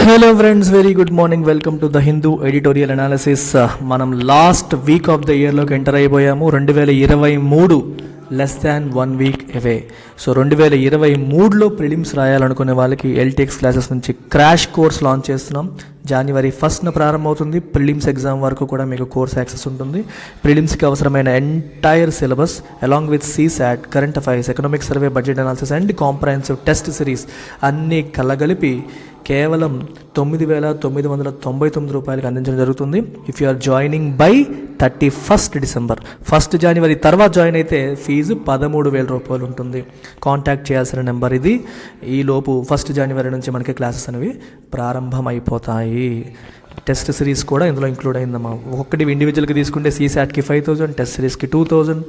Hello friends, very good morning. Welcome to the Hindu editorial analysis. మనం last week of the ఇయర్లోకి enter అయిపోయాము. 2023 less than 1 week away. So 2023లో prelims రాయాలనుకునే వాళ్ళకి LTX classes నుంచి crash course launch చేస్తున్నాం. January 1st ప్రారంభమవుతుంది. Prelims exam వరకు కూడా మీకు కోర్స్ యాక్సెస్ ఉంటుంది. ప్రిలిమ్స్కి అవసరమైన entire syllabus along with CSAT, current affairs, economic survey, budget analysis and comprehensive test series అన్నీ కలగలిపి కేవలం 9,999 రూపాయలకి అందించడం జరుగుతుంది. If you are joining by 31st December, 1st January తర్వాత జాయిన్ అయితే ఫీజు 13,000 రూపాయలు ఉంటుంది. కాంటాక్ట్ చేయాల్సిన నెంబర్ ఇది. ఈలోపు 1st January నుంచి మనకి క్లాసెస్ అనేవి ప్రారంభమైపోతాయి. టెస్ట్ సిరీస్ కూడా ఇందులో ఇంక్లూడ్ అయిందమ్మా. ఒక్కటి ఇండివిజువల్కి తీసుకుంటే CSATకి 5,000, టెస్ట్ సిరీస్కి 2,000,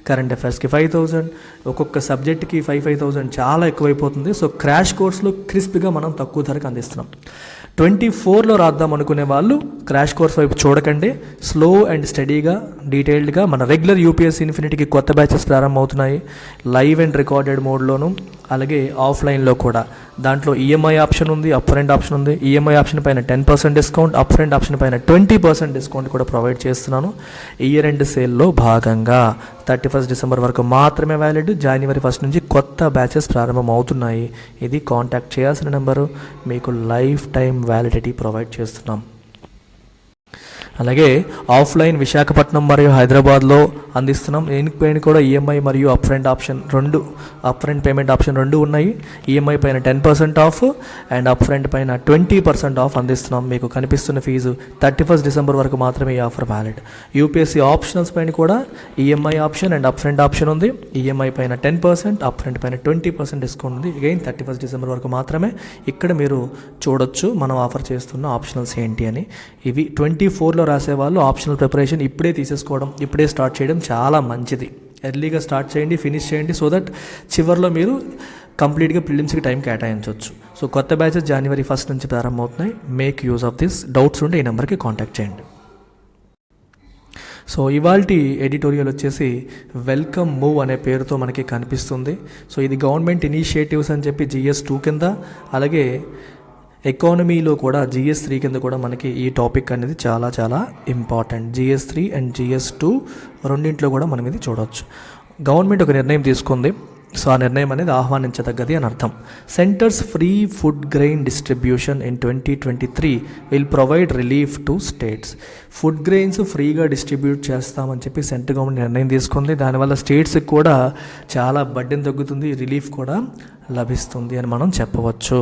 కరెంట్ అఫైర్స్కి 5,000, ఒక్కొక్క సబ్జెక్ట్కి 5,000, చాలా ఎక్కువైపోతుంది. సో క్రాష్ కోర్స్లో క్రిస్ప్గా మనం తక్కువ ధరకు అందిస్తున్నాం. 24లో రాద్దాం అనుకునే వాళ్ళు క్రాష్ కోర్స్ వైపు చూడకండి. స్లో అండ్ స్టడీగా డీటెయిల్డ్గా మన రెగ్యులర్ UPSC ఇన్ఫినిటీకి కొత్త బ్యాచెస్ ప్రారంభమవుతున్నాయి. లైవ్ అండ్ రికార్డెడ్ మోడ్లోను, అలాగే ఆఫ్లైన్లో కూడా. దాంట్లో EMI ఆప్షన్ ఉంది, అప్ ఫ్రంట్ ఆప్షన్ ఉంది. EMI ఆప్షన్ పైన 10% డిస్కౌంట్, అప్ ఫ్రంట్ ఆప్షన్ పైన 20% డిస్కౌంట్ కూడా ప్రొవైడ్ చేస్తున్నాను. ఇయర్ ఎండ్ సేల్లో భాగంగా 31st డిసెంబర్ వరకు మాత్రమే వ్యాలిడ్. January 1st నుంచి కొత్త బ్యాచెస్ ప్రారంభం అవుతున్నాయి. ఇది కాంటాక్ట్ చేయాల్సిన నెంబరు. మీకు లైఫ్ టైం వ్యాలిడిటీ ప్రొవైడ్ చేస్తున్నాం. అలాగే ఆఫ్లైన్ విశాఖపట్నం మరియు హైదరాబాద్లో అందిస్తున్నాం. దీనిపైన కూడా EMI మరియు అప్ ఫ్రంట్ ఆప్షన్ రెండు, అప్ ఫ్రంట్ పేమెంట్ ఆప్షన్ రెండు ఉన్నాయి. EMI పైన 10% ఆఫ్ అండ్ అప్ ఫ్రంట్ పైన 20% ఆఫ్ అందిస్తున్నాం. మీకు కనిపిస్తున్న ఫీజు 31st డిసెంబర్ వరకు మాత్రమే ఈ ఆఫర్ వ్యాలిడ్. UPSC ఆప్షనల్స్ పైన కూడా EMI option and up front option ఉంది. EMI పైన 10%, అప్ ఫ్రంట్ పైన 20% డిస్కౌంట్ ఉంది. అగైన్ 31st డిసెంబర్ వరకు మాత్రమే. ఇక్కడ మీరు చూడొచ్చు మనం ఆఫర్ చేస్తున్న ఆప్షనల్స్ ఏంటి అని. ఇవి 24లో రాసేవాళ్ళు ఆప్షనల్ ప్రిపరేషన్ ఇప్పుడే తీసేసుకోవడం, ఇప్పుడే స్టార్ట్ చేయడం చాలా మంచిది. ఎర్లీగా స్టార్ట్ చేయండి, ఫినిష్ చేయండి, సో దట్ చివరిలో మీరు కంప్లీట్గా ప్రిలిమ్స్కి టైం కేటాయించవచ్చు. సో కొత్త బ్యాచెస్ January 1st నుంచి ప్రారంభమవుతున్నాయి. Make use of this. Doubts ఉంటే ఈ నెంబర్కి కాంటాక్ట్ చేయండి. సో ఇవాల్టి ఎడిటోరియల్ వచ్చేసి వెల్కమ్ మూవ్ అనే పేరుతో మనకి కనిపిస్తుంది. సో ఇది గవర్నమెంట్ ఇనిషియేటివ్స్ అని చెప్పి GS2 కింద, అలాగే ఎకానమీలో కూడా GS3 కింద కూడా మనకి ఈ టాపిక్ అనేది చాలా చాలా ఇంపార్టెంట్. GS3 అండ్ GS2 రెండింటిలో కూడా మనం ఇది చూడవచ్చు. గవర్నమెంట్ ఒక నిర్ణయం తీసుకుంది. సో ఆ నిర్ణయం అనేది ఆహ్వానించదగ్గది అని అర్థం. Centres free food grain distribution in 2023 will provide relief to states. Food grains ఫ్రీగా డిస్ట్రిబ్యూట్ చేస్తామని చెప్పి సెంట్రల్ గవర్నమెంట్ నిర్ణయం తీసుకుంది. దానివల్ల స్టేట్స్కి కూడా చాలా బర్డెన్ తగ్గుతుంది, రిలీఫ్ కూడా లభిస్తుంది అని మనం చెప్పవచ్చు.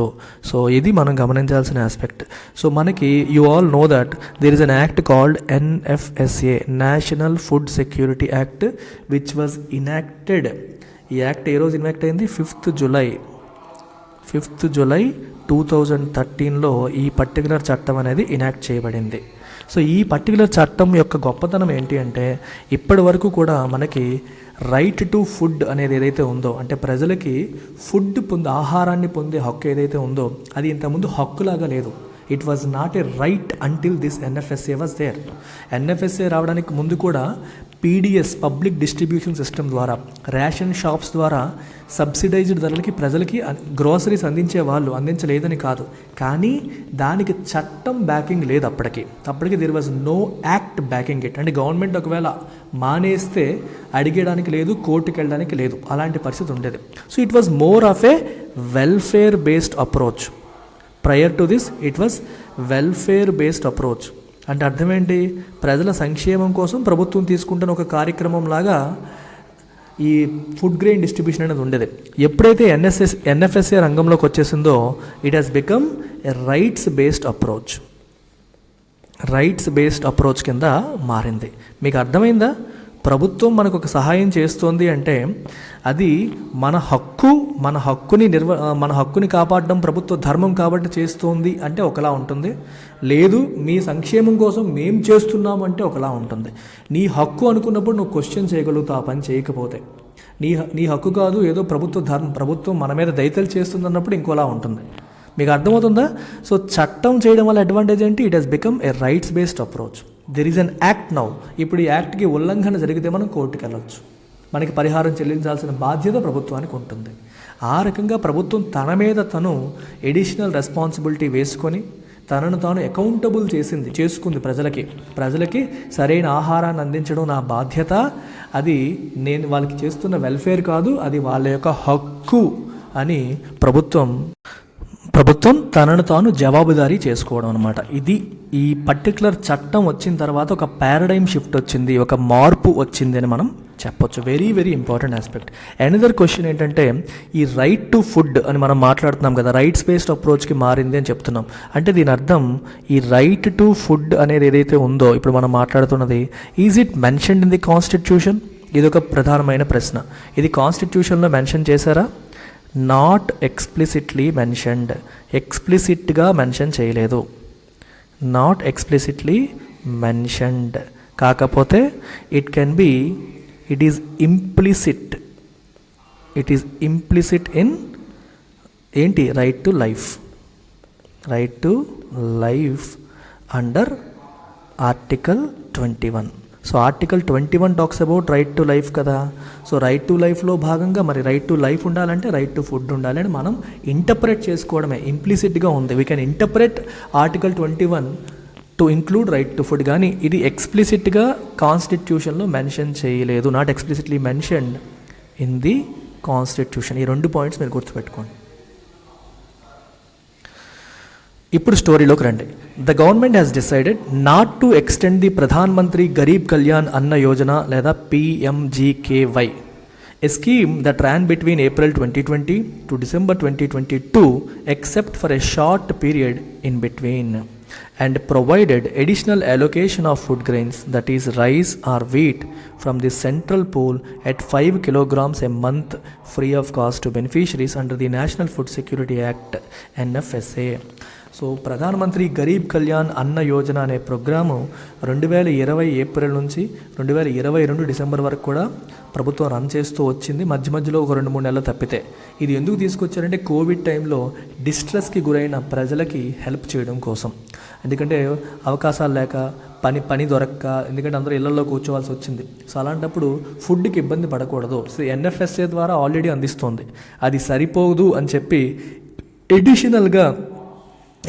సో ఇది మనం గమనించాల్సిన ఆస్పెక్ట్. సో మనకి you all know that there is an act called NFSA, national food security act, which was enacted. ఈ యాక్ట్ ఏ రోజు ఇన్యాక్ట్ అయింది? 5th జూలై 2013లో ఈ పర్టికులర్ చట్టం అనేది ఇనాక్ట్ చేయబడింది. సో ఈ పర్టికులర్ చట్టం యొక్క గొప్పతనం ఏంటి అంటే, ఇప్పటి వరకు కూడా మనకి రైట్ టు ఫుడ్ అనేది ఏదైతే ఉందో, అంటే ప్రజలకి ఆహారాన్ని పొందే హక్కు ఏదైతే ఉందో, అది ఇంతకుముందు హక్కులాగా లేదు. It was not a right until this NFSA was there. NFSA రావడానికి ముందు కూడా PDS, పబ్లిక్ డిస్ట్రిబ్యూషన్ సిస్టమ్ ద్వారా, రేషన్ షాప్స్ ద్వారా సబ్సిడైజ్డ్ ధరలకి ప్రజలకి గ్రోసరీస్ అందించలేదని కాదు, కానీ దానికి చట్టం బ్యాకింగ్ లేదు. అప్పటికి there was no act backing it. అంటే గవర్నమెంట్ ఒకవేళ మానేస్తే అడిగేయడానికి లేదు, కోర్టుకి వెళ్ళడానికి లేదు, అలాంటి పరిస్థితి ఉండేది. So it was more of A welfare based approach. Prior to this it was welfare based approach. అంటే అర్థం ఏంటి? ప్రజల సంక్షేమం కోసం ప్రభుత్వం తీసుకుంటున్న ఒక కార్యక్రమం లాగా ఈ ఫుడ్ గ్రెయిన్ డిస్ట్రిబ్యూషన్ అనేది ఉండేది. ఎప్పుడైతే NFSA రంగంలోకి వచ్చేసిందో, it has become a rights based approach కింద మారింది. మీకు అర్థమైందా? ప్రభుత్వం మనకు ఒక సహాయం చేస్తోంది అంటే అది మన హక్కుని కాపాడడం ప్రభుత్వ ధర్మం కాబట్టి చేస్తోంది అంటే ఒకలా ఉంటుంది. లేదు, మీ సంక్షేమం కోసం మేము చేస్తున్నాము అంటే ఒకలా ఉంటుంది. నీ హక్కు అనుకున్నప్పుడు నువ్వు క్వశ్చన్ చేయగలుగుతావు, ఆ పని చేయకపోతే. నీ హక్కు కాదు, ఏదో ప్రభుత్వం మన మీద దయతలు చేస్తుంది అన్నప్పుడు ఇంకోలా ఉంటుంది. మీకు అర్థమవుతుందా? సో చట్టం చేయడం వల్ల అడ్వాంటేజ్ ఏంటి? It has become a rights based approach. There is an act now. ఇప్పుడు ఈ యాక్ట్కి ఉల్లంఘన జరిగితే మనం కోర్టుకు వెళ్ళవచ్చు. మనకి పరిహారం చెల్లించాల్సిన బాధ్యత ప్రభుత్వానికి ఉంటుంది. ఆ రకంగా ప్రభుత్వం తన మీద తను ఎడిషనల్ రెస్పాన్సిబిలిటీ వేసుకొని తనను తాను అకౌంటబుల్ చేసుకుంది ప్రజలకి సరైన ఆహారాన్ని అందించడం నా బాధ్యత, అది నేను వాళ్ళకి చేస్తున్న వెల్ఫేర్ కాదు, అది వాళ్ళ యొక్క హక్కు అని ప్రభుత్వం తనను తాను జవాబుదారీ చేసుకోవడం అనమాట. ఇది ఈ పర్టికులర్ చట్టం వచ్చిన తర్వాత ఒక పారాడైమ్ షిఫ్ట్ వచ్చింది, ఒక మార్పు వచ్చింది అని మనం చెప్పొచ్చు. Very very important aspect. Another question ఏంటంటే, ఈ రైట్ టు ఫుడ్ అని మనం మాట్లాడుతున్నాం కదా, రైట్స్ బేస్డ్ అప్రోచ్కి మారింది అని చెప్తున్నాం. అంటే దీని అర్థం ఈ రైట్ టు ఫుడ్ అనేది ఏదైతే ఉందో ఇప్పుడు మనం మాట్లాడుతున్నది, is it mentioned in the constitution? ఇది ఒక ప్రధానమైన ప్రశ్న. ఇది కాన్స్టిట్యూషన్లో మెన్షన్ చేశారా? Not explicitly mentioned. ఎక్స్ప్లిసిట్గా మెన్షన్ చేయలేదు. Not explicitly mentioned. కాకపోతే it is implicit. It is implicit in ఏంటి? Right to life. Right to life under article 21. So article 21 talks about right to life కదా. సో రైట్ టు లైఫ్లో భాగంగా మరి right to life ఉండాలంటే right to food ఉండాలి అని మనం interpret చేసుకోవడమే. ఇంప్లిసిట్గా ఉంది. We can interpret article 21 to include right to food, కానీ ఇది ఎక్స్ప్లిసిట్గా కాన్స్టిట్యూషన్లో మెన్షన్ చేయలేదు. Not explicitly mentioned in the constitution. ఈ 2 పాయింట్స్ మీరు గుర్తుపెట్టుకోండి. ఇప్పుడు స్టోరీలోకి రండి. The government has decided not to extend the Pradhan Mantri Garib Kalyan అన్న యోజన లేదా PMGKY, a scheme that ran between April 2020 to December 2022 except for a short period in between, and provided additional allocation of food grains, that is rice or wheat, from the central pool at 5 kilograms a month free of cost to beneficiaries under the National Food Security Act NFSA. So ప్రధానమంత్రి గరీబ్ కళ్యాణ్ అన్న యోజన అనే programme 2020 April నుంచి 2022 December వరకు కూడా ప్రభుత్వం run చేస్తూ వచ్చింది. మధ్యలో ఒక 2-3 నెలలు తప్పితే. ఇది ఎందుకు తీసుకొచ్చారంటే కోవిడ్ టైంలో డిస్ట్రెస్కి గురైన ప్రజలకి హెల్ప్ చేయడం కోసం. ఎందుకంటే అవకాశాలు లేక పని దొరక్క, ఎందుకంటే అందరూ ఇళ్లలో కూర్చోవాల్సి వచ్చింది. సో అలాంటప్పుడు ఫుడ్కి ఇబ్బంది పడకూడదు. సో NFSA ద్వారా ఆల్రెడీ అందిస్తోంది, అది సరిపోదు అని చెప్పి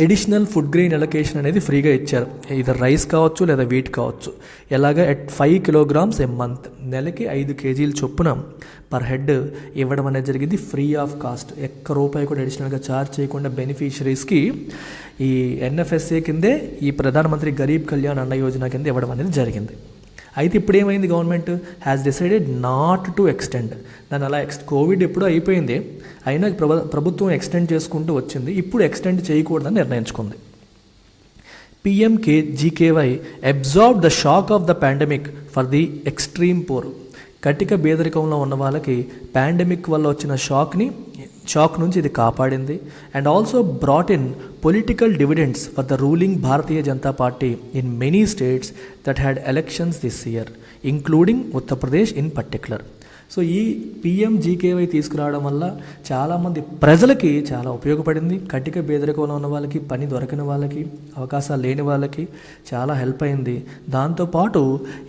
ఎడిషనల్ ఫుడ్ గ్రెయిన్ అలొకేషన్ అనేది ఫ్రీగా ఇచ్చారు. ఇది రైస్ కావచ్చు లేదా వీట్ కావచ్చు. ఎలాగా at 5 kilograms a month, నెలకి 5 kgs చొప్పున పర్ హెడ్ ఇవ్వడం అనేది జరిగింది, ఫ్రీ ఆఫ్ కాస్ట్. ₹1 కూడా అడిషనల్గా ఛార్జ్ చేయకుండా బెనిఫిషరీస్కి ఈ NFSA కిందే ఈ ప్రధానమంత్రి గరీబ్ కళ్యాణ్ అన్న యోజన కింద ఇవ్వడం అనేది జరిగింది. అయితే ఇప్పుడు ఏమైంది? Government has decided not to extend. దాన్ని అలా కోవిడ్ ఎప్పుడూ అయిపోయింది, అయినా ప్రభుత్వం ఎక్స్టెండ్ చేసుకుంటూ వచ్చింది. ఇప్పుడు ఎక్స్టెండ్ చేయకూడదని నిర్ణయించుకుంది. PMGKY absorb the shock of the pandemic for the extreme poor. కటిక పేదరికంలో ఉన్న వాళ్ళకి పాండమిక్ వల్ల వచ్చిన షాక్ నుంచి ఇది కాపాడింది. And also brought in political dividends for the ruling Bharatiya Janata party in many states that had elections this year, including Uttar Pradesh in particular. So ఈ PMGKY తీసుకురావడం వల్ల చాలామంది ప్రజలకి చాలా ఉపయోగపడింది. కటిక పేదరికంలో ఉన్న వాళ్ళకి, పని దొరకని వాళ్ళకి, అవకాశాలు లేని వాళ్ళకి చాలా హెల్ప్ అయింది. దాంతోపాటు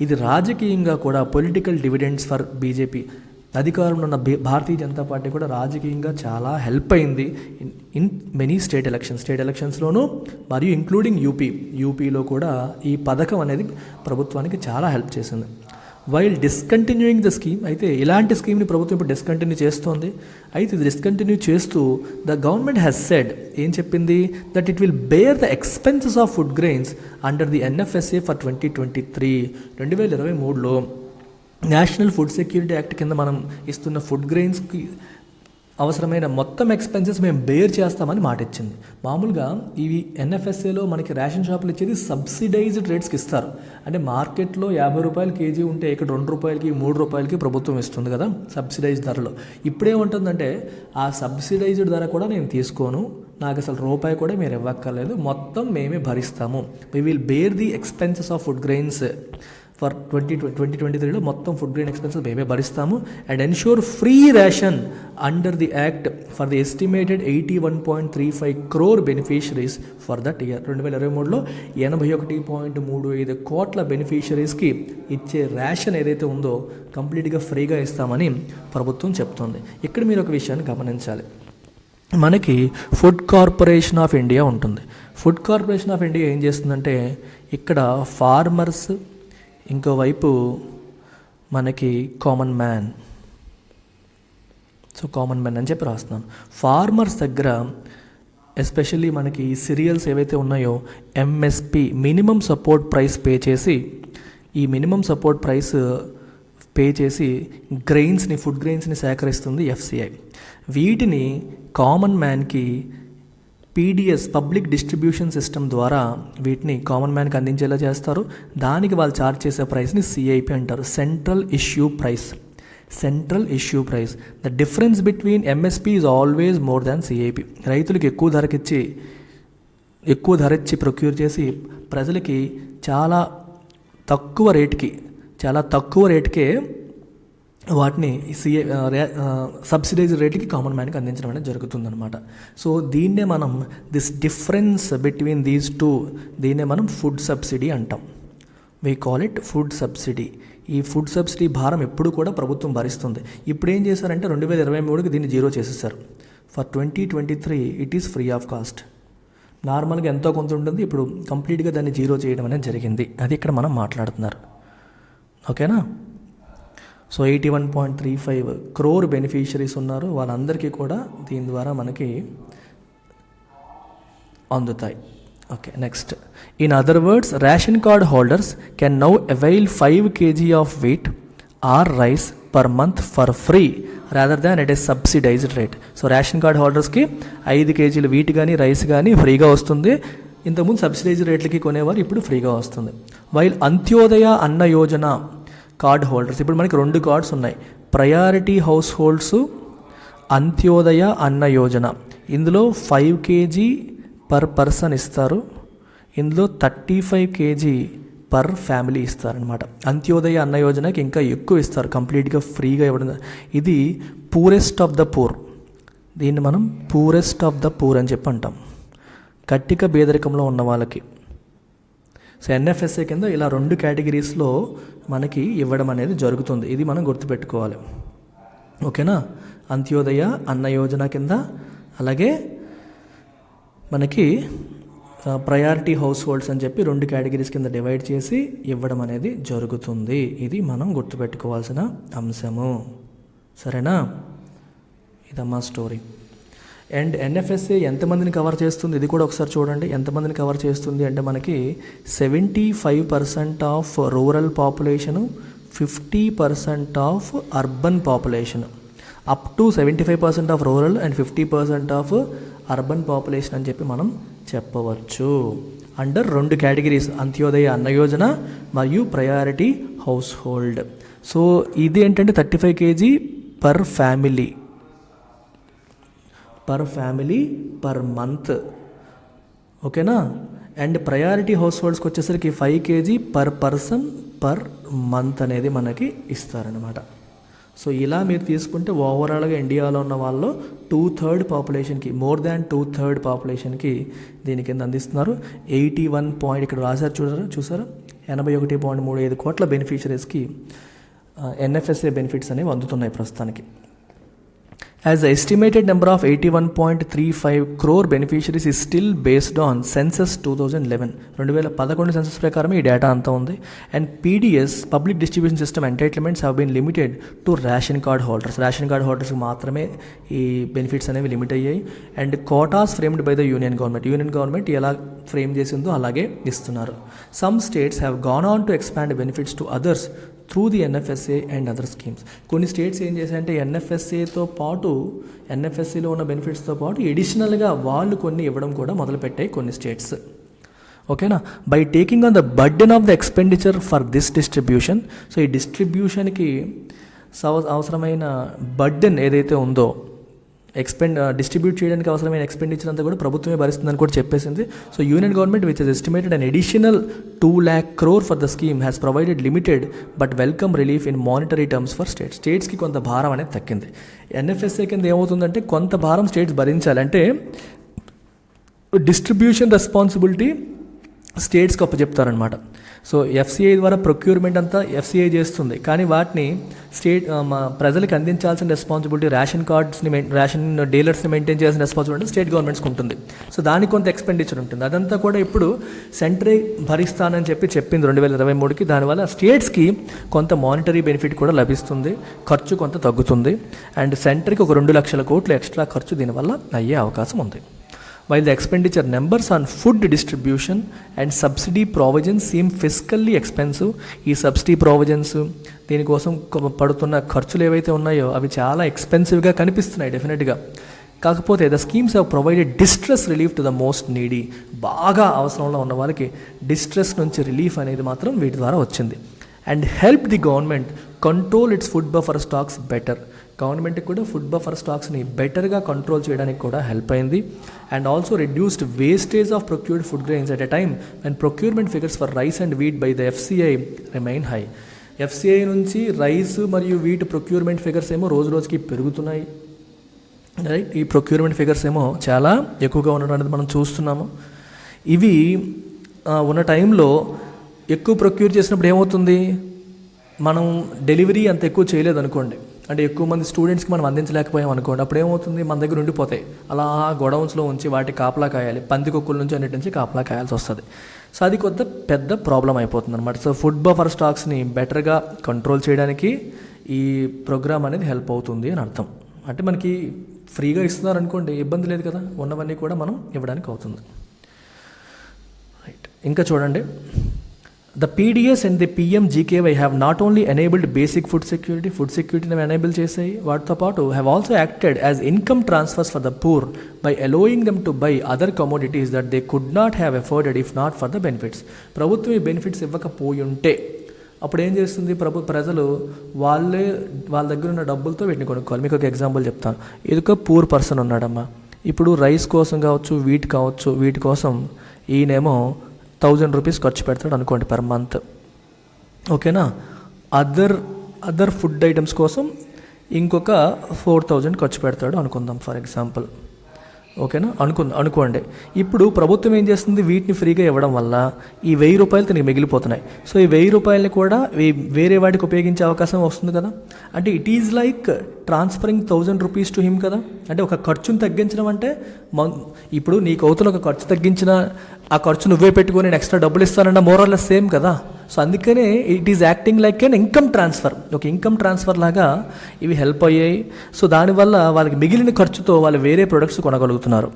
ఇది రాజకీయంగా కూడా పొలిటికల్ డివిడెండ్స్ ఫర్ బీజేపీ, అధికారంలో ఉన్న భారతీయ జనతా పార్టీ కూడా రాజకీయంగా చాలా హెల్ప్ అయింది ఇన్ మెనీ స్టేట్ ఎలక్షన్స్లోనూ, మరియు ఇంక్లూడింగ్ యూపీలో కూడా ఈ పథకం అనేది ప్రభుత్వానికి చాలా హెల్ప్ చేసింది. వైల్ డిస్కంటిన్యూయింగ్ ద స్కీమ్, అయితే ఇలాంటి స్కీమ్ని ప్రభుత్వం ఇప్పుడు డిస్కంటిన్యూ చేస్తోంది. అయితే ఇది డిస్కంటిన్యూ చేస్తూ ద గవర్నమెంట్ హ్యాస్ సెడ్, ఏం చెప్పింది? That it will bear the expenses of food grains under the NFSA for 2023. 2023లో నేషనల్ ఫుడ్ సెక్యూరిటీ యాక్ట్ కింద మనం ఇస్తున్న ఫుడ్ గ్రెయిన్స్కి అవసరమైన మొత్తం ఎక్స్పెన్సెస్ మేము బేర్ చేస్తామని మాట ఇచ్చింది. మామూలుగా ఇవి NFSAలో మనకి రేషన్ షాపులు ఇచ్చేది సబ్సిడైజ్డ్ రేట్స్కి ఇస్తారు. అంటే మార్కెట్లో ₹50 కేజీ ఉంటే ఇక్కడ ₹2, ₹3 ప్రభుత్వం ఇస్తుంది కదా సబ్సిడైజ్ ధరలో. ఇప్పుడేముంటుందంటే ఆ సబ్సిడైజ్డ్ ధర కూడా నేను తీసుకోను, నాకు అసలు ₹1 కూడా మీరు ఇవ్వక్కర్లేదు, మొత్తం మేమే భరిస్తాము. We will bear the expenses of food grains for 2023లో మొత్తం ఫుడ్ గ్రెయిన్ ఎక్స్పెన్సెస్ మేమే భరిస్తాము. And ensure free ration under the act for the estimated 81.35 crore beneficiaries for that year. 2023లో 81.35 కోట్ల బెనిఫిషరీస్కి ఇచ్చే రేషన్ ఏదైతే ఉందో కంప్లీట్గా ఫ్రీగా ఇస్తామని ప్రభుత్వం చెప్తోంది. ఇక్కడ మీరు ఒక విషయాన్ని గమనించాలి. మనకి ఫుడ్ కార్పొరేషన్ ఆఫ్ ఇండియా ఉంటుంది. ఫుడ్ కార్పొరేషన్ ఆఫ్ ఇండియా ఏం చేస్తుందంటే ఇక్కడ ఫార్మర్స్, ఇంకోవైపు మనకి common man. So common man అని చెప్పి రాస్తున్నాను. ఫార్మర్స్ దగ్గర ఎస్పెషల్లీ మనకి సిరియల్స్ ఏవైతే ఉన్నాయో MSP minimum support price pay చేసి, ఈ మినిమం సపోర్ట్ ప్రైస్ పే చేసి గ్రెయిన్స్ని, ఫుడ్ గ్రెయిన్స్ని సేకరిస్తుంది ఎఫ్సిఐ. వీటిని కామన్ మ్యాన్కి పీడిఎస్ పబ్లిక్ డిస్ట్రిబ్యూషన్ సిస్టమ్ ద్వారా వీటిని కామన్ మ్యాన్కి అందించేలా చేస్తారు. దానికి వాళ్ళు ఛార్జ్ చేసే ప్రైస్ని సిఐపి అంటారు, central issue price. Central issue price. The difference between MSP is always more than CIP. రైతులకు ఎక్కువ ధర ఇచ్చి ప్రొక్యూర్ చేసి ప్రజలకి చాలా తక్కువ రేటుకే వాటిని సబ్సిడైజ్ రేట్కి కామన్ మ్యాన్కి అందించడం అనేది జరుగుతుందన్నమాట. సో దీన్నే మనం this difference between these two, దీన్నే మనం ఫుడ్ సబ్సిడీ అంటాం. We call it food subsidy. ఈ ఫుడ్ సబ్సిడీ భారం ఎప్పుడు కూడా ప్రభుత్వం భరిస్తుంది. ఇప్పుడు ఏం చేశారంటే 2023కి దీన్ని జీరో చేసేసారు. For 2023 it is free of cost. నార్మల్గా ఎంతో కొంత ఉంటుంది, ఇప్పుడు కంప్లీట్గా దాన్ని జీరో చేయడం అనేది జరిగింది. అది ఇక్కడ మనం మాట్లాడుతున్నారు. ఓకేనా? సో 81.35 crore బెనిఫిషరీస్ ఉన్నారు. వాళ్ళందరికీ కూడా దీని ద్వారా మనకి అందుతాయి. Okay, next. In other words, ration card holders can now avail 5 kg of wheat or rice per month for free rather than it is subsidised rate. So ration card హోల్డర్స్కి 5 kg wheat కానీ rice కానీ ఫ్రీగా వస్తుంది. ఇంతకుముందు subsidised రేట్లకి కొనేవారు, ఇప్పుడు ఫ్రీగా వస్తుంది. While Antyodaya అన్న యోజన కార్డ్ హోల్డర్స్, ఇప్పుడు మనకి 2 కార్డ్స్ ఉన్నాయి, ప్రయారిటీ హౌస్ హోల్డ్స్, అంత్యోదయ అన్న యోజన. ఇందులో 5 kg పర్ పర్సన్ ఇస్తారు, ఇందులో 35 kg పర్ ఫ్యామిలీ ఇస్తారనమాట. అంత్యోదయ అన్న యోజనకి ఇంకా ఎక్కువ ఇస్తారు, కంప్లీట్గా ఫ్రీగా ఇవ్వడం. ఇది పూరెస్ట్ ఆఫ్ ద పూర్. దీన్ని మనం పూరెస్ట్ ఆఫ్ ద పూర్ అని చెప్పి అంటాం, కట్టిక పేదరికంలో ఉన్న వాళ్ళకి. సో ఎన్ఎఫ్ఎస్ఏ కింద ఇలా 2 కేటగిరీస్లో మనకి ఇవ్వడం అనేది జరుగుతుంది. ఇది మనం గుర్తుపెట్టుకోవాలి. ఓకేనా? అంత్యోదయ అన్న యోజన కింద, అలాగే మనకి ప్రయారిటీ హౌస్ హోల్డ్స్ అని చెప్పి 2 కేటగిరీస్ కింద డివైడ్ చేసి ఇవ్వడం అనేది జరుగుతుంది. ఇది మనం గుర్తుపెట్టుకోవాల్సిన అంశము. సరేనా? ఇదమ్మా స్టోరీ. అండ్ ఎన్ఎఫ్ఎస్ఏ ఎంతమందిని కవర్ చేస్తుంది ఇది కూడా ఒకసారి చూడండి. ఎంతమందిని కవర్ చేస్తుంది అంటే మనకి 75% of rural population, 50% of urban population. Up to 75% of rural and 50% of urban population అని చెప్పి మనం చెప్పవచ్చు. అండర్ 2 కేటగిరీస్, అంత్యోదయ అన్న యోజన మరియు ప్రయారిటీ హౌస్ హోల్డ్. సో ఇది ఏంటంటే 35 kg per family per month. ఓకేనా? అండ్ ప్రయారిటీ హౌస్ హోల్డ్స్కి వచ్చేసరికి 5 kg per person per month అనేది మనకి ఇస్తారనమాట. సో ఇలా మీరు తీసుకుంటే ఓవరాల్గా ఇండియాలో ఉన్న వాళ్ళు 2/3 పాపులేషన్కి, మోర్ దాన్ 2/3 పాపులేషన్కి దీని కింద అందిస్తున్నారు. 81 ఇక్కడ రాశారు చూసారా 81.35 కోట్ల బెనిఫిషరీస్కి ఎన్ఎఫ్ఎస్ఏ బెనిఫిట్స్ అనేవి అందుతున్నాయి ప్రస్తుతానికి. As the estimated number of 81.35 crore beneficiaries is still based on census 2011. 2011 census ప్రకారం ఈ డేటా అంతా ఉంది. And PDS public distribution system entitlements have been limited to ration card holders. Ration card హోల్డర్స్కి మాత్రమే ఈ బెనిఫిట్స్ అనేవి లిమిట్ అయ్యాయి. And quotas framed by the union government ఎలా ఫ్రేమ్ చేసిందో అలాగే ఇస్తున్నారు. Some states have gone on to expand benefits to others through the NFSA and other schemes. కొన్ని స్టేట్స్ ఏం చేశాయంటే ఎన్ఎఫ్ఎస్ఏలో ఉన్న బెనిఫిట్స్తో పాటు ఎడిషనల్గా వాళ్ళు కొన్ని ఇవ్వడం కూడా మొదలుపెట్టాయి కొన్ని స్టేట్స్. ఓకేనా? By taking on the burden of the expenditure for this distribution. So ఈ డిస్ట్రిబ్యూషన్కి అవసరమైన బర్డెన్ ఏదైతే ఉందో, డిస్ట్రిబ్యూట్ చేయడానికి అవసరమైన ఎక్స్పెండిచర్ అంతా కూడా ప్రభుత్వమే భరిస్తుందని కూడా చెప్పేసింది. So union government which is estimated an additional 2 lakh crore for the scheme has provided limited but welcome relief in monetary terms for స్టేట్స్కి కొంత భారం అనేది తగ్గింది. ఎన్ఎఫ్ఎస్ఏ కింద ఏమవుతుందంటే కొంత భారం స్టేట్స్ భరించాలి, అంటే డిస్ట్రిబ్యూషన్ రెస్పాన్సిబిలిటీ స్టేట్స్కి అప్పచెప్తారనమాట. సో ఎఫ్సిఐ ద్వారా ప్రొక్యూర్మెంట్ అంతా ఎఫ్సిఐ చేస్తుంది, కానీ వాటిని ప్రజలకు అందించాల్సిన రెస్పాన్సిబిలిటీ, రేషన్ డీలర్స్ని మెయింటైన్ చేయాల్సిన రెస్పాన్సిబిలిటీ స్టేట్ గవర్నమెంట్స్కి ఉంటుంది. సో దానికి కొంత ఎక్స్పెండిచర్ ఉంటుంది. అదంతా కూడా ఇప్పుడు సెంట్రే భరిస్తానని చెప్పింది 2023కి. దానివల్ల స్టేట్స్కి కొంత మానిటరీ బెనిఫిట్ కూడా లభిస్తుంది, ఖర్చు కొంత తగ్గుతుంది. అండ్ సెంటర్కి ఒక 2 లక్షల కోట్లు ఎక్స్ట్రా ఖర్చు దీనివల్ల అయ్యే అవకాశం ఉంది. While the expenditure numbers on food distribution and subsidy provisions seem fiscally expensive, ఈ సబ్సిడీ ప్రావిజన్స్ దీనికోసం పడుతున్న ఖర్చులు ఏవైతే ఉన్నాయో అవి చాలా ఎక్స్పెన్సివ్గా కనిపిస్తున్నాయి డెఫినెట్గా. కాకపోతే the schemes have provided distress relief to the most needy. బాగా అవసరంలో ఉన్న వాళ్ళకి డిస్ట్రెస్ నుంచి రిలీఫ్ అనేది మాత్రం వీటి ద్వారా వచ్చింది. And help the government control it's food buffer stocks better. గవర్నమెంట్కి కూడా ఫుడ్ బఫర్ స్టాక్స్ని బెటర్గా కంట్రోల్ చేయడానికి కూడా హెల్ప్ అయింది. And also reduced wastage of procured food grains at a time and procurement figures for rice and wheat by the FCI remain high. FCI నుంచి rice మరియు wheat procurement figures ఏమో రోజు రోజుకి పెరుగుతున్నాయి, రైట్. ఈ ప్రొక్యూర్మెంట్ ఫిగర్స్ ఏమో చాలా ఎక్కువగా ఉండడం అనేది మనం చూస్తున్నాము. ఇవి ఉన్న టైంలో ఎక్కువ ప్రొక్యూర్ చేసినప్పుడు ఏమవుతుంది, మనం డెలివరీ అంత ఎక్కువ చేయలేదు అనుకోండి, అంటే ఎక్కువ మంది స్టూడెంట్స్కి మనం అందించలేకపోయాం అనుకోండి, అప్పుడు ఏమవుతుంది, మన దగ్గర ఉండిపోతాయి. అలా గోడౌన్స్లో ఉంచి వాటి కాపలా కాయాలి, పందికొక్కుల నుంచి అన్నిటి నుంచి కాపలా కాయాల్సి వస్తుంది. సో అది కొత్త పెద్ద ప్రాబ్లం అయిపోతుంది అనమాట. సో ఫుడ్ బఫర్ స్టాక్స్ని బెటర్గా కంట్రోల్ చేయడానికి ఈ ప్రోగ్రామ్ అనేది హెల్ప్ అవుతుంది అని అర్థం. అంటే మనకి ఫ్రీగా ఇస్తున్నారు అనుకోండి, ఇబ్బంది లేదు కదా, ఉన్నవన్నీ కూడా మనం ఇవ్వడానికి అవుతుంది, రైట్. ఇంకా చూడండి, the PDS and the PMGKY have not only enabled basic food security enable చేసాయి, వాటితో పాటు have also acted as income transfers for the poor by allowing them to buy other commodities that they could not have afforded if not for the benefits. ప్రభుత్వం ఈ benefits ఇవ్వకపోయి ఉంటే అప్పుడు ఏం చేస్తుంది, ప్రజలు వాళ్ళ దగ్గర ఉన్న డబ్బులతో వీటిని కొనుక్కోవాలి. మీకు ఒక ఎగ్జాంపుల్ చెప్తాను. ఇదొక పూర్ పర్సన్ ఉన్నాడమ్మా, ఇప్పుడు రైస్ కోసం కావచ్చు, వీటి కోసం ఈయనేమో 1000 రూపీస్ ఖర్చు పెడతాడు అనుకోండి పర్ మంత్, ఓకేనా. అదర్ ఫుడ్ ఐటమ్స్ కోసం ఇంకొక 4000 ఖర్చు పెడతాడు అనుకుందాం ఫర్ ఎగ్జాంపుల్, ఓకేనా. అనుకోండి. ఇప్పుడు ప్రభుత్వం ఏం చేస్తుంది, వీటిని ఫ్రీగా ఇవ్వడం వల్ల ఈ 1000 రూపాయలు తనకి మిగిలిపోతున్నాయి. సో ఈ 1000 రూపాయలని కూడా వేరే వాటికి ఉపయోగించే అవకాశం వస్తుంది కదా. అంటే it is like transferring 1000 rupees to him కదా. అంటే ఒక ఖర్చును తగ్గించడం అంటే ఇప్పుడు నీకు అవతల ఒక ఖర్చు తగ్గించిన ఆ ఖర్చు నువ్వే పెట్టుకొని నేను ఎక్స్ట్రా డబ్బులు ఇస్తానన్న మోరల్లెస్ సేమ్ కదా. సో అందుకనే it is acting like an income transfer, ఒక ఇన్కమ్ ట్రాన్స్ఫర్ లాగా ఇవి హెల్ప్ అయ్యాయి. సో దానివల్ల వాళ్ళకి మిగిలిన ఖర్చుతో వాళ్ళు వేరే ప్రొడక్ట్స్ కొనగలుగుతున్నారు,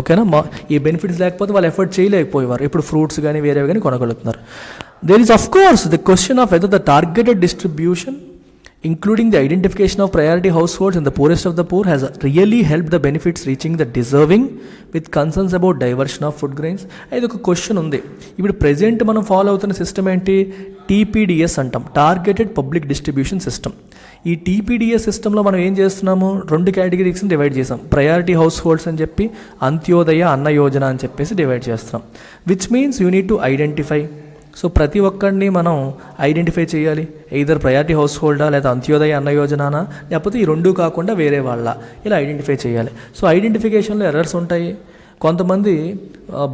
ఓకేనా. ఈ బెనిఫిట్స్ లేకపోతే వాళ్ళు ఎఫర్ట్ చేయలేకపోయేవారు, ఇప్పుడు ఫ్రూట్స్ కానీ వేరేవి కానీ కొనగలుగుతున్నారు. There is of course the question of whether the targeted distribution including the identification of priority households and the poorest of the poor has really helped the benefits reaching the deserving with concerns about diversion of food grains. ఇది ఒక question ఉంది. ఇప్పుడు present మనం follow అవుతున్న system ఏంటి, TPDS అంటాం, targeted public distribution system. ఈ TPDS సిస్టంలో మనం ఏం చేస్తున్నాము, 2 కేటగిరీస్ని డివైడ్ చేసాం. ప్రయారిటీ హౌస్ హోల్డ్స్ అని చెప్పి, అంత్యోదయ అన్న యోజన అని చెప్పేసి డివైడ్ చేస్తున్నాం. Which means you need to identify. So ప్రతి ఒక్కరిని మనం ఐడెంటిఫై చేయాలి, ఎయిదర్ ప్రయారిటీ హౌస్ హోల్డా లేదా అంత్యోదయ అన్న యోజనానా, లేకపోతే ఈ 2 కాకుండా వేరే వాళ్ళ, ఇలా ఐడెంటిఫై చేయాలి. సో ఐడెంటిఫికేషన్లో ఎర్రర్స్ ఉంటాయి. కొంతమంది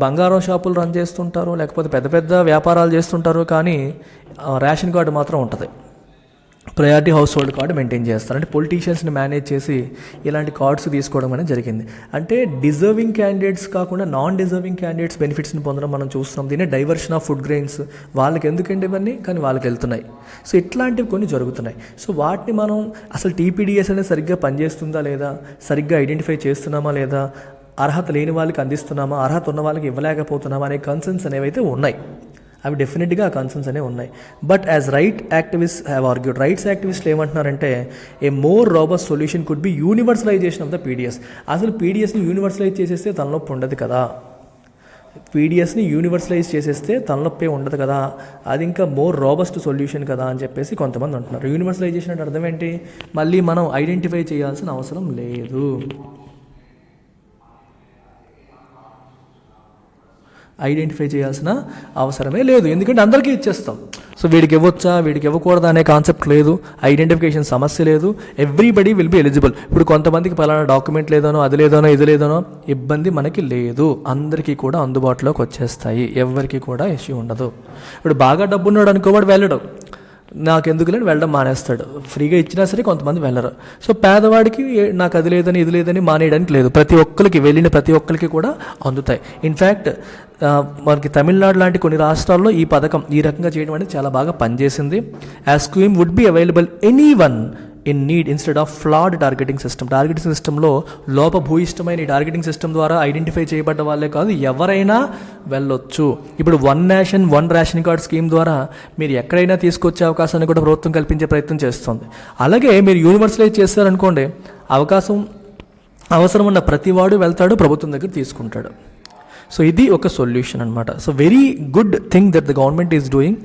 బంగారం షాపులు రన్ చేస్తుంటారు, లేకపోతే పెద్ద పెద్ద వ్యాపారాలు చేస్తుంటారు, కానీ రేషన్ కార్డు మాత్రం ఉంటుంది, priority house hold card maintain చేస్తారు. అంటే పొలిటీషియన్స్ని మేనేజ్ చేసి ఇలాంటి కార్డ్స్ తీసుకోవడం అనేది జరిగింది. అంటే డిజర్వింగ్ క్యాండిడేట్స్ కాకుండా నాన్ డిజర్వింగ్ క్యాండిడేట్స్ బెనిఫిట్స్ని పొందడం మనం చూస్తున్నాం. దీన్ని డైవర్షన్ ఆఫ్ ఫుడ్ గ్రెయిన్స్. వాళ్ళకి ఎందుకండి ఇవన్నీ, కానీ వాళ్ళకి వెళ్తున్నాయి. సో ఇట్లాంటివి కొన్ని జరుగుతున్నాయి. సో వాటిని మనం అసలు TPDS అనేది సరిగ్గా పనిచేస్తుందా లేదా, సరిగ్గా ఐడెంటిఫై చేస్తున్నామా లేదా, అర్హత లేని వాళ్ళకి అందిస్తున్నామా, అర్హత ఉన్న వాళ్ళకి ఇవ్వలేకపోతున్నామా అనే కన్సర్న్స్ అనేవైతే ఉన్నాయి. అవి డెఫినెట్గా ఆ కన్సర్న్స్ అనేవి ఉన్నాయి. But as right activist have argued, rights యాక్టివిస్టులు ఏమంటున్నారంటే a more robust solution could be universalisation of the PDS. అసలు PDSని యూనివర్సలైజ్ చేసేస్తే తలనొప్పి ఉండదు కదా, PDSని యూనివర్సలైజ్ చేసేస్తే తలనొప్పి ఉండదు కదా, అది ఇంకా మోర్ రాబస్ట్ సొల్యూషన్ కదా అని చెప్పేసి కొంతమంది అంటున్నారు. యూనివర్సలైజేషన్ అంటే అర్థం ఏంటి, మళ్ళీ మనం ఐడెంటిఫై చేయాల్సిన అవసరం లేదు. ఐడెంటిఫై చేయాల్సిన అవసరమే లేదు, ఎందుకంటే అందరికీ ఇచ్చేస్తాం. సో వీడికి ఇవ్వచ్చా వీడికి ఇవ్వకూడదా అనే కాన్సెప్ట్ లేదు, ఐడెంటిఫికేషన్ సమస్య లేదు, ఎవ్రీబడి విల్ బి ఎలిజిబుల్. ఇప్పుడు కొంతమందికి పలానా డాక్యుమెంట్ లేదనో అది లేదనో ఇది లేదనో ఇబ్బంది మనకి లేదు, అందరికీ కూడా అందుబాటులోకి వచ్చేస్తాయి, ఎవరికి కూడా ఇష్యూ ఉండదు. ఇప్పుడు బాగా డబ్బున్నాడు అనుకో వాడు వెళ్ళడు, నాకు ఎందుకు లేని వెళ్ళడం మానేస్తాడు, ఫ్రీగా ఇచ్చినా సరే కొంతమంది వెళ్ళరు. సో పేదవాడికి నాకు అది లేదని ఇది లేదని మానేయడానికి లేదు, ప్రతి ఒక్కరికి వెళ్ళిన ప్రతి ఒక్కరికి కూడా అందుతాయి. ఇన్ఫ్యాక్ట్ మనకి తమిళనాడు లాంటి కొన్ని రాష్ట్రాల్లో ఈ పథకం ఈ రకంగా చేయడం అనేది చాలా బాగా పనిచేసింది. As scheme would be available anyone in need instead of flawed targeting system. Targeting సిస్టంలో లోపభూయిష్టమైన ఈ టార్గెటింగ్ సిస్టమ్ ద్వారా ఐడెంటిఫై చేయబడ్డ వాళ్ళే కాదు, ఎవరైనా వెళ్ళొచ్చు. ఇప్పుడు one nation one ration card scheme ద్వారా మీరు ఎక్కడైనా తీసుకొచ్చే అవకాశాన్ని కూడా ప్రభుత్వం కల్పించే ప్రయత్నం చేస్తుంది. అలాగే మీరు యూనివర్సలైజ్ చేస్తారనుకోండి, అవసరం ఉన్న ప్రతివాడు వెళ్తాడు, ప్రభుత్వం దగ్గర తీసుకుంటాడు. సో ఇది ఒక సొల్యూషన్ అనమాట. So very good thing that the government is doing.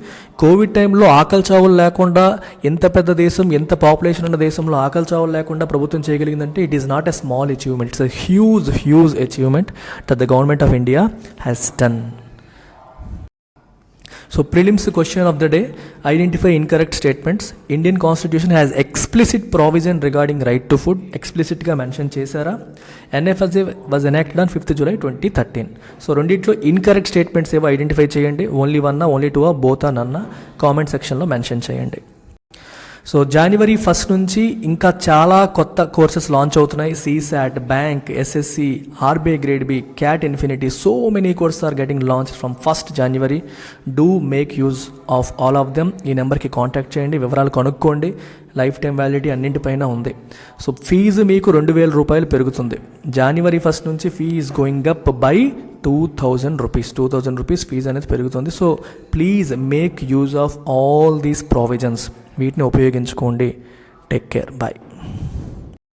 Covid టైంలో ఆకలి చావులు లేకుండా, ఎంత పెద్ద దేశం ఎంత పాపులేషన్ ఉన్న దేశంలో ఆకలి చావులు లేకుండా ప్రభుత్వం చేయగలిగిందంటే it is not a small achievement, it's a huge achievement that the government of India has done. So prelims question of the day, identify incorrect statements. Indian Constitution has explicit provision regarding right to food. Explicit గా mention చేశారా? NFSA was enacted on 5th July 2013. So రెండిట్లో incorrect statements ఏవో identify చేయండి. Only 1 only 2 both none comment సెక్షన్లో mention చేయండి. So జనవరి 1 నుంచి ఇంకా చాలా కొత్త కోర్సెస్ లాంచ్ అవుతున్నాయి. CSAT, bank, SSC, RBI grade B, CAT Infinity, so many courses are getting launch from 1st January. Do make use of all of them. ఈ నెంబర్కి కాంటాక్ట్ చేయండి, వివరాలు కనుక్కోండి. లైఫ్ టైం వ్యాలిడిటీ అన్నింటిపైన ఉంది. సో ఫీజు మీకు 2,000 రూపాయలు పెరుగుతుంది. January 1 నుంచి fee is going up by 2,000 rupees. 2,000 rupees fees అనేది పెరుగుతుంది. So please make use of all these provisions. వీటిని ఉపయోగించుకోండి. Take care, bye.